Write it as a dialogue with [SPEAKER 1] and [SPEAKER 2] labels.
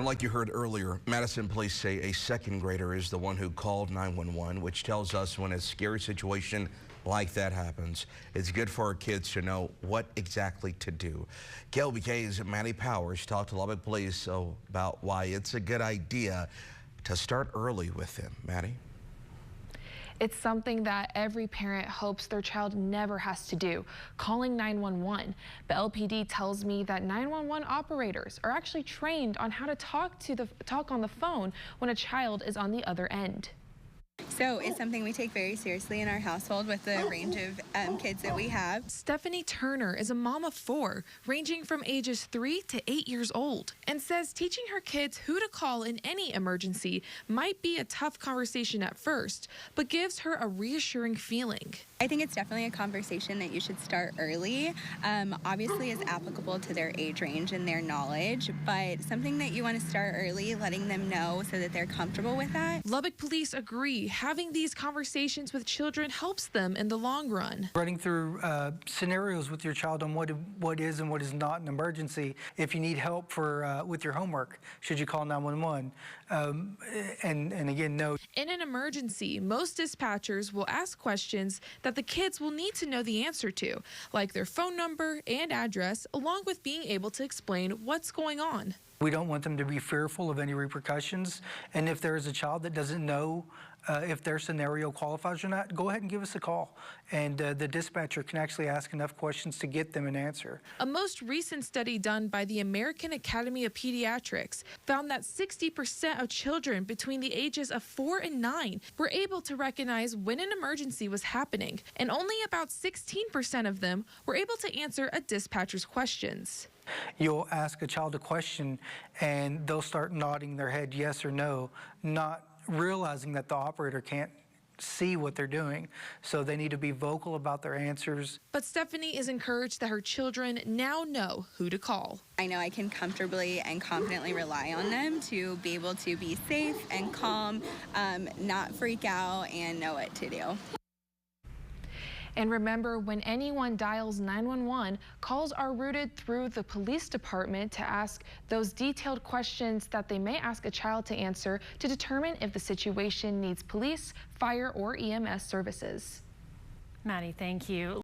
[SPEAKER 1] Like you heard earlier, Madison police say a second grader is the one who called 911, which tells us when a scary situation like that happens, it's good for our kids to know what exactly to do. KLBK's Maddie Powers talked to Lubbock Police about why it's a good idea to start early with them. Maddie?
[SPEAKER 2] It's something that every parent hopes their child never has to do, calling 911. But LPD tells me that 911 operators are actually trained on how to talk on the phone when a child is on the other end.
[SPEAKER 3] So it's something we take very seriously in our household with the range of kids that we have.
[SPEAKER 2] Stephanie Turner is a mom of 4, ranging from ages 3 to 8 years old, and says teaching her kids who to call in any emergency might be a tough conversation at first, but gives her a reassuring feeling.
[SPEAKER 3] I think it's definitely a conversation that you should start early. Obviously is applicable to their age range and their knowledge, but something that you want to start early, letting them know so that they're comfortable with that.
[SPEAKER 2] Lubbock police agree having these conversations with children helps them in the long run.
[SPEAKER 4] Running through scenarios with your child on what is and what is not an emergency. If you need help for with your homework, should you call 911? And again, no.
[SPEAKER 2] In an emergency, most dispatchers will ask questions that the kids will need to know the answer to, like their phone number and address, along with being able to explain what's going on.
[SPEAKER 4] We don't want them to be fearful of any repercussions, and if there is a child that doesn't know if their scenario qualifies or not, go ahead and give us a call, and the dispatcher can actually ask enough questions to get them an answer.
[SPEAKER 2] A most recent study done by the American Academy of Pediatrics found that 60% of children between the ages of 4 and 9 were able to recognize when an emergency was happening, and only about 16% of them were able to answer a dispatcher's questions.
[SPEAKER 4] You'll ask a child a question and they'll start nodding their head yes or no, not realizing that the operator can't see what they're doing, so they need to be vocal about their answers.
[SPEAKER 2] But Stephanie is encouraged that her children now know who to call.
[SPEAKER 3] I know I can comfortably and confidently rely on them to be able to be safe and calm, not freak out, and know what to do.
[SPEAKER 2] And remember, when anyone dials 911, calls are routed through the police department to ask those detailed questions that they may ask a child to answer to determine if the situation needs police, fire, or EMS services.
[SPEAKER 5] Maddie, thank you.